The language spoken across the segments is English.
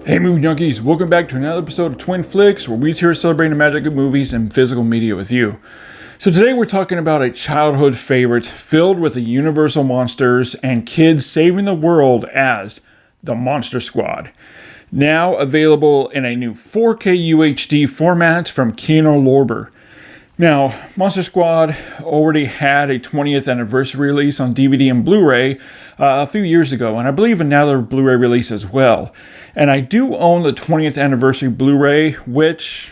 Hey movie junkies, welcome back to another episode of Twin Flicks, where we're here celebrating the magic of movies and physical media with you. So today we're talking about a childhood favorite filled with the universal monsters and kids saving the world as The Monster Squad. Now available in a new 4K UHD format from Kino Lorber. Now, Monster Squad already had a 20th anniversary release on DVD and Blu-ray a few years ago, and I believe another Blu-ray release as well. And I do own the 20th anniversary Blu-ray, which,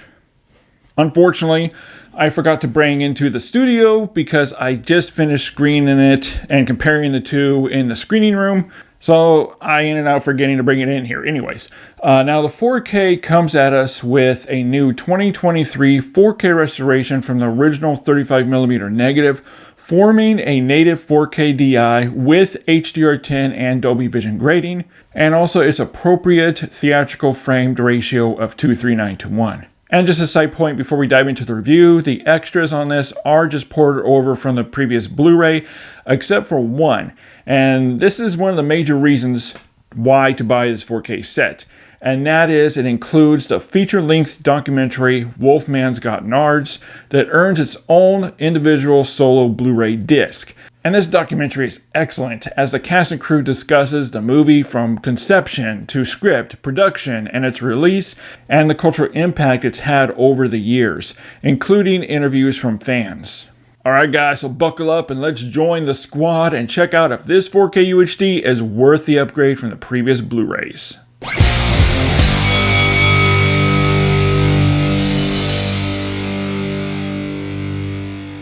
unfortunately, I forgot to bring into the studio because I just finished screening it and comparing the two in the screening room. So I ended up forgetting to bring it in here anyways. Now the 4K comes at us with a new 2023 4K restoration from the original 35mm negative, forming a native 4K DI with HDR10 and Dolby Vision grading, and also its appropriate theatrical framed ratio of 2:3:9:1. And just a side point before we dive into the review, the extras on this are just ported over from the previous Blu-ray, except for one. And this is one of the major reasons why to buy this 4K set. And that is, it includes the feature-length documentary Wolfman's Got Nards that earns its own individual solo Blu-ray disc. And this documentary is excellent as the cast and crew discusses the movie from conception to script, production, and its release, and the cultural impact it's had over the years, including interviews from fans. Alright guys, so buckle up and let's join the squad and check out if this 4K UHD is worth the upgrade from the previous Blu-rays.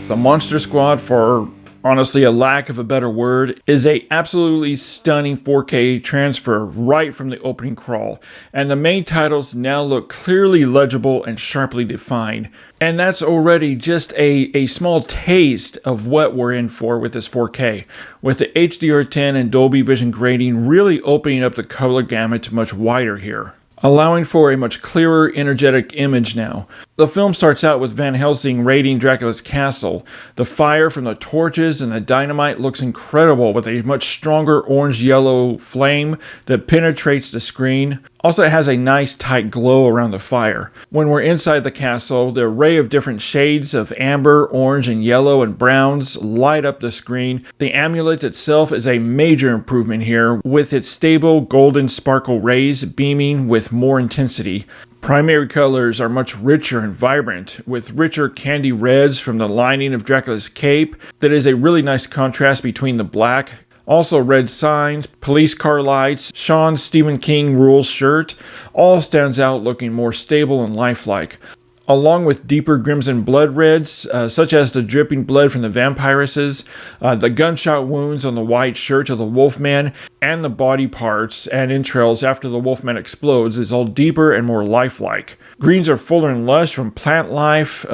The Monster Squad, for honestly a lack of a better word, is a absolutely stunning 4K transfer right from the opening crawl, and the main titles now look clearly legible and sharply defined. And that's already just a small taste of what we're in for with this 4K, with the HDR10 and Dolby Vision grading really opening up the color gamut much wider here, allowing for a much clearer, energetic image now. The film starts out with Van Helsing raiding Dracula's castle. The fire from the torches and the dynamite looks incredible with a much stronger orange-yellow flame that penetrates the screen. Also, it has a nice tight glow around the fire. When we're inside the castle, the array of different shades of amber, orange, and yellow and browns light up the screen. The amulet itself is a major improvement here, with its stable golden sparkle rays beaming with more intensity. Primary colors are much richer and vibrant, with richer candy reds from the lining of Dracula's cape that is a really nice contrast between the black. Also red signs, police car lights, Sean's Stephen King rules shirt, all stands out looking more stable and lifelike, along with deeper crimson blood reds, such as the dripping blood from the vampiresses, the gunshot wounds on the white shirt of the Wolfman, and the body parts and entrails after the Wolfman explodes is all deeper and more lifelike. Greens are fuller and lush, from plant life,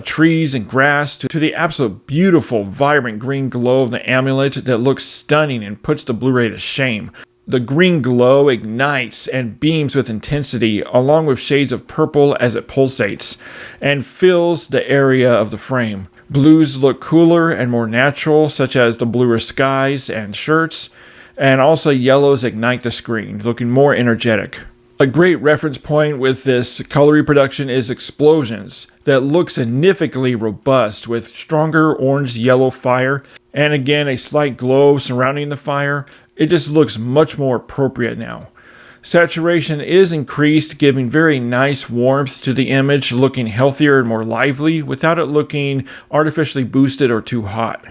trees and grass, to the absolute beautiful, vibrant green glow of the amulet that looks stunning and puts the Blu-ray to shame. The green glow ignites and beams with intensity, along with shades of purple as it pulsates, and fills the area of the frame. Blues look cooler and more natural, such as the bluer skies and shirts, and also yellows ignite the screen, looking more energetic. A great reference point with this color reproduction is Explosions, that look significantly robust with stronger orange-yellow fire, and again a slight glow surrounding the fire. It just looks much more appropriate now. Saturation is increased, giving very nice warmth to the image, looking healthier and more lively without it looking artificially boosted or too hot.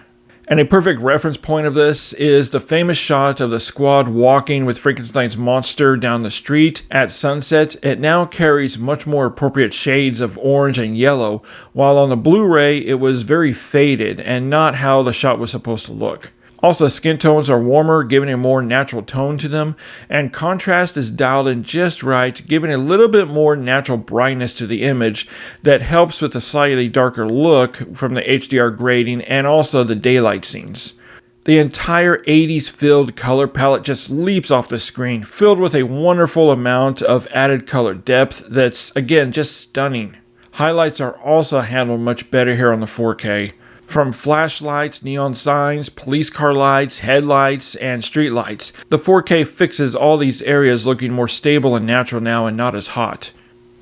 And a perfect reference point of this is the famous shot of the squad walking with Frankenstein's monster down the street at sunset. It now carries much more appropriate shades of orange and yellow, while on the Blu-ray it was very faded and not how the shot was supposed to look. Also, skin tones are warmer, giving a more natural tone to them, and contrast is dialed in just right, giving a little bit more natural brightness to the image that helps with the slightly darker look from the HDR grading and also the daylight scenes. The entire 80s filled color palette just leaps off the screen, filled with a wonderful amount of added color depth that's, again, just stunning. Highlights are also handled much better here on the 4K. From flashlights, neon signs, police car lights, headlights, and street lights. The 4K fixes all these areas looking more stable and natural now and not as hot.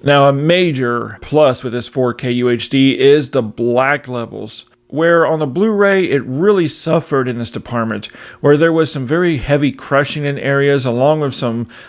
Now, a major plus with this 4K UHD is the black levels, where on the Blu-ray it really suffered in this department, where there was some very heavy crushing in areas, along with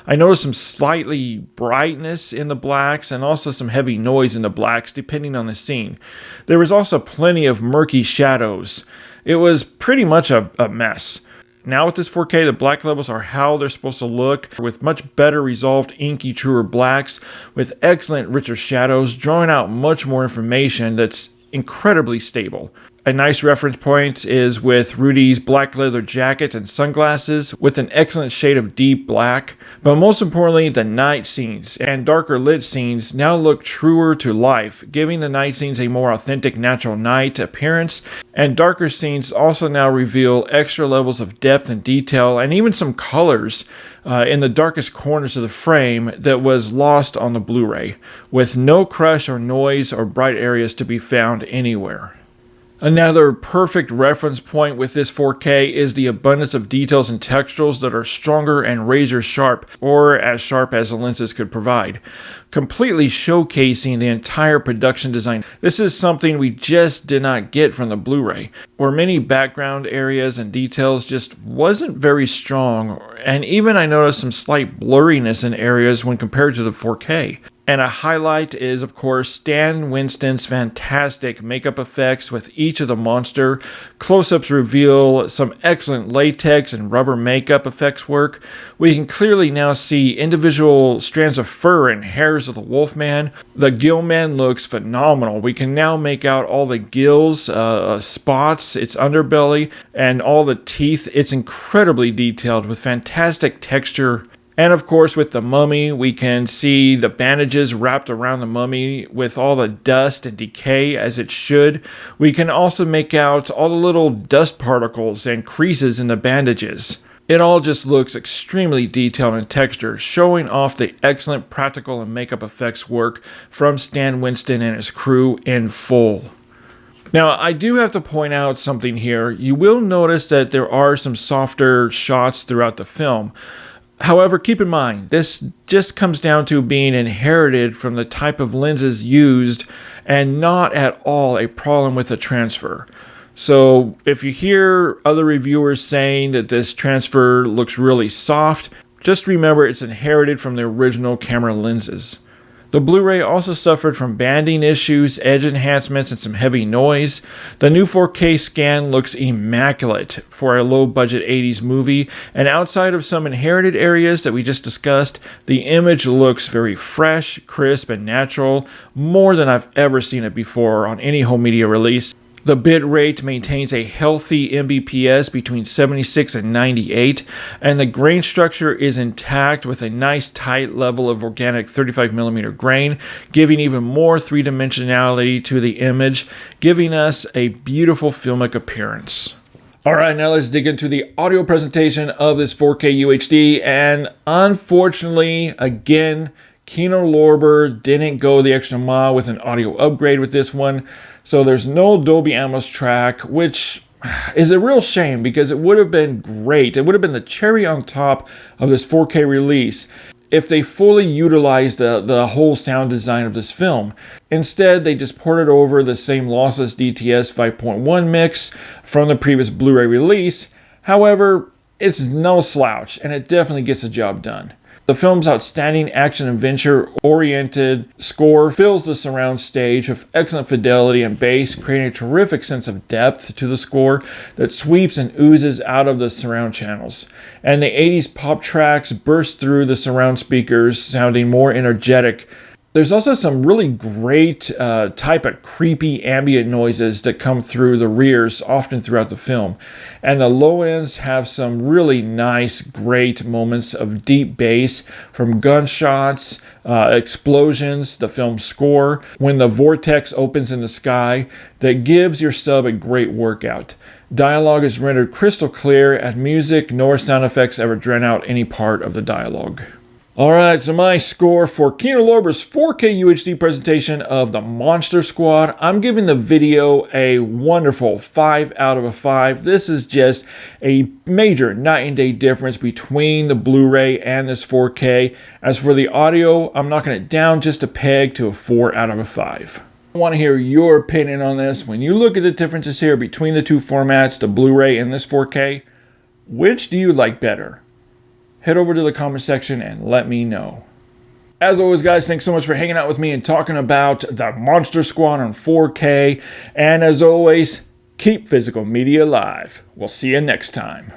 I noticed some slightly brightness in the blacks and also some heavy noise in the blacks depending on the scene. There was also plenty of murky shadows. It was pretty much a mess. Now with this 4K, the black levels are how they're supposed to look, with much better resolved, inky, truer blacks, with excellent, richer shadows, drawing out much more information that's incredibly stable. A nice reference point is with Rudy's black leather jacket and sunglasses with an excellent shade of deep black. But most importantly, the night scenes and darker lit scenes now look truer to life, giving the night scenes a more authentic natural night appearance. And darker scenes also now reveal extra levels of depth and detail and even some colors in the darkest corners of the frame that was lost on the Blu-ray, with no crush or noise or bright areas to be found anywhere. Another perfect reference point with this 4K is the abundance of details and textures that are stronger and razor sharp, or as sharp as the lenses could provide, completely showcasing the entire production design. This is something we just did not get from the Blu-ray, where many background areas and details just wasn't very strong, and even I noticed some slight blurriness in areas when compared to the 4K. And a highlight is, of course, Stan Winston's fantastic makeup effects with each of the monster. Close-ups reveal some excellent latex and rubber makeup effects work. We can clearly now see individual strands of fur and hairs of the Wolfman. The Gillman looks phenomenal. We can now make out all the gills, spots, its underbelly, and all the teeth. It's incredibly detailed with fantastic texture. And of course, with the mummy, we can see the bandages wrapped around the mummy with all the dust and decay as it should. We can also make out all the little dust particles and creases in the bandages. It all just looks extremely detailed in texture, showing off the excellent practical and makeup effects work from Stan Winston and his crew in full. Now, I do have to point out something here. You will notice that there are some softer shots throughout the film. However, keep in mind, this just comes down to being inherited from the type of lenses used and not at all a problem with the transfer. So if you hear other reviewers saying that this transfer looks really soft, just remember it's inherited from the original camera lenses. The Blu-ray also suffered from banding issues, edge enhancements, and some heavy noise. The new 4K scan looks immaculate for a low-budget 80s movie, and outside of some inherited areas that we just discussed, the image looks very fresh, crisp, and natural, more than I've ever seen it before on any home media release. The bit rate maintains a healthy Mbps between 76 and 98, and the grain structure is intact with a nice tight level of organic 35mm grain, giving even more three-dimensionality to the image, giving us a beautiful filmic appearance. Alright, now let's dig into the audio presentation of this 4K UHD, and unfortunately, again, Kino Lorber didn't go the extra mile with an audio upgrade with this one. So there's no Dolby Atmos track, which is a real shame because it would have been great. It would have been the cherry on top of this 4K release if they fully utilized the whole sound design of this film. Instead, they just ported over the same lossless DTS 5.1 mix from the previous Blu-ray release. However, it's no slouch, and it definitely gets the job done. The film's outstanding action-adventure-oriented score fills the surround stage with excellent fidelity and bass, creating a terrific sense of depth to the score that sweeps and oozes out of the surround channels. And the 80s pop tracks burst through the surround speakers, sounding more energetic. There's also some really great type of creepy ambient noises that come through the rears often throughout the film. And the low ends have some really nice, great moments of deep bass from gunshots, explosions, the film score, when the vortex opens in the sky, that gives your sub a great workout. Dialogue is rendered crystal clear, and music nor sound effects ever drown out any part of the dialogue. Alright, so my score for Kino Lorber's 4K UHD presentation of The Monster Squad, I'm giving the video a wonderful 5 out of 5. This is just a major night and day difference between the Blu-ray and this 4K. As for the audio, I'm knocking it down just a peg to a 4 out of 5. I want to hear your opinion on this. When you look at the differences here between the two formats, the Blu-ray and this 4K, which do you like better? Head over to the comment section and let me know. As always, guys, thanks so much for hanging out with me and talking about The Monster Squad on 4K. And as always, keep physical media alive. We'll see you next time.